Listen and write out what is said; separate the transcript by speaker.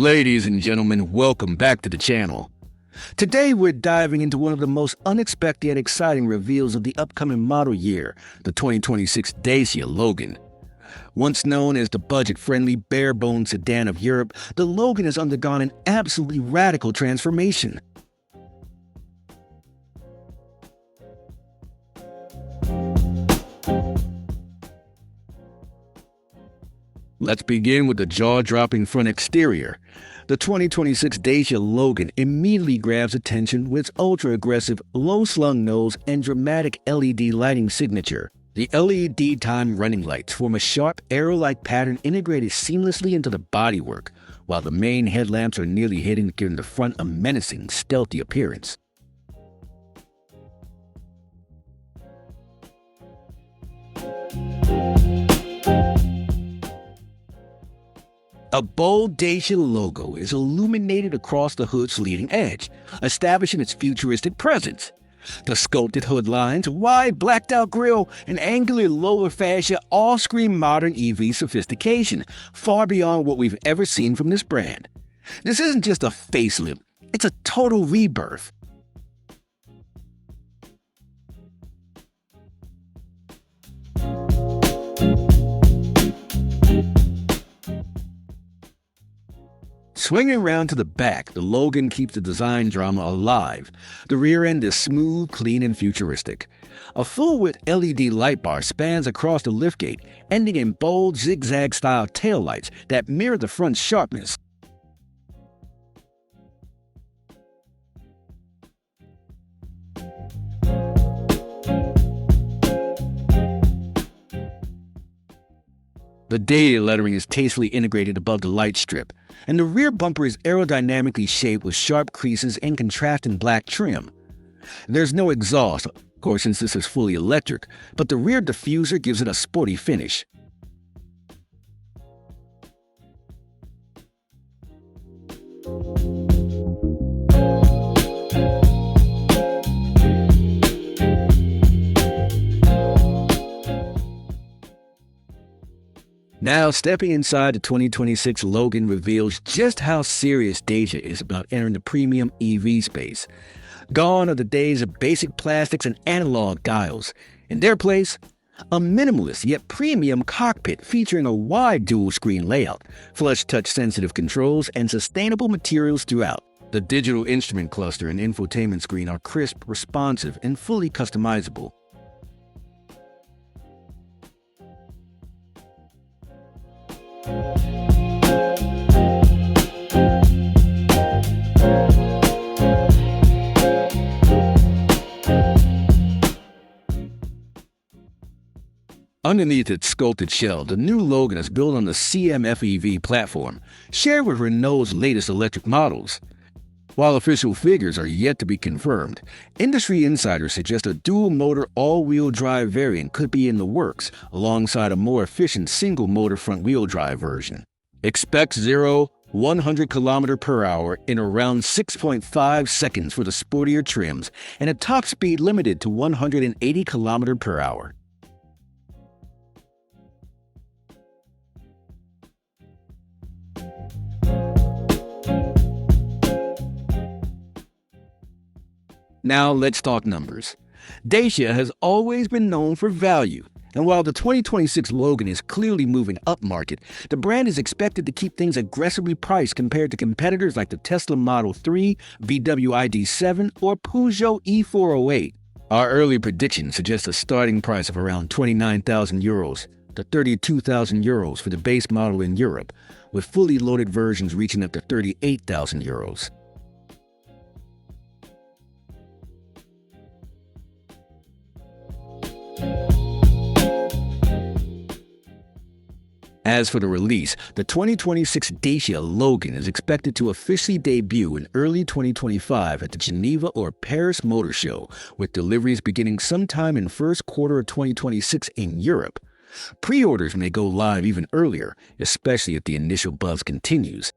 Speaker 1: Ladies and gentlemen, welcome back to the channel. Today we're diving into one of the most unexpected and exciting reveals of the upcoming model year, the 2026 Dacia Logan. Once known as the budget-friendly, bare-bones sedan of Europe, the Logan has undergone an absolutely radical transformation. Let's begin with the jaw-dropping front exterior. The 2026 Dacia Logan immediately grabs attention with its ultra-aggressive, low-slung nose and dramatic LED lighting signature. The LED time running lights form a sharp arrow-like pattern integrated seamlessly into the bodywork, while the main headlamps are nearly hidden, giving the front a menacing, stealthy appearance. A bold Dacia logo is illuminated across the hood's leading edge, establishing its futuristic presence. The sculpted hood lines, wide blacked-out grille, and angular lower fascia all scream modern EV sophistication, far beyond what we've ever seen from this brand. This isn't just a facelift, it's a total rebirth. Swinging around to the back, the Logan keeps the design drama alive. The rear end is smooth, clean, and futuristic. A full-width LED light bar spans across the liftgate, ending in bold, zigzag-style taillights that mirror the front's sharpness. The Dacia lettering is tastefully integrated above the light strip, and the rear bumper is aerodynamically shaped with sharp creases and contrasting black trim. There's no exhaust, of course, since this is fully electric, but the rear diffuser gives it a sporty finish. Now, stepping inside the 2026 Logan reveals just how serious Dacia is about entering the premium EV space. Gone are the days of basic plastics and analog dials. In their place, a minimalist yet premium cockpit featuring a wide dual-screen layout, flush touch-sensitive controls, and sustainable materials throughout. The digital instrument cluster and infotainment screen are crisp, responsive, and fully customizable. Underneath its sculpted shell, the new Logan is built on the CMF-EV platform, shared with Renault's latest electric models. While official figures are yet to be confirmed, industry insiders suggest a dual-motor all-wheel drive variant could be in the works, alongside a more efficient single-motor front-wheel drive version. Expect 0-100 km/h in around 6.5 seconds for the sportier trims, and a top speed limited to 180 km/h. Now let's talk numbers. Dacia has always been known for value, and while the 2026 Logan is clearly moving upmarket, the brand is expected to keep things aggressively priced compared to competitors like the Tesla Model 3, VW ID.7, or Peugeot E408. Our early predictions suggest a starting price of around €29,000 to €32,000 for the base model in Europe, with fully loaded versions reaching up to €38,000. As for the release, the 2026 Dacia Logan is expected to officially debut in early 2025 at the Geneva or Paris Motor Show, with deliveries beginning sometime in first quarter of 2026 in Europe. Pre-orders may go live even earlier, especially if the initial buzz continues.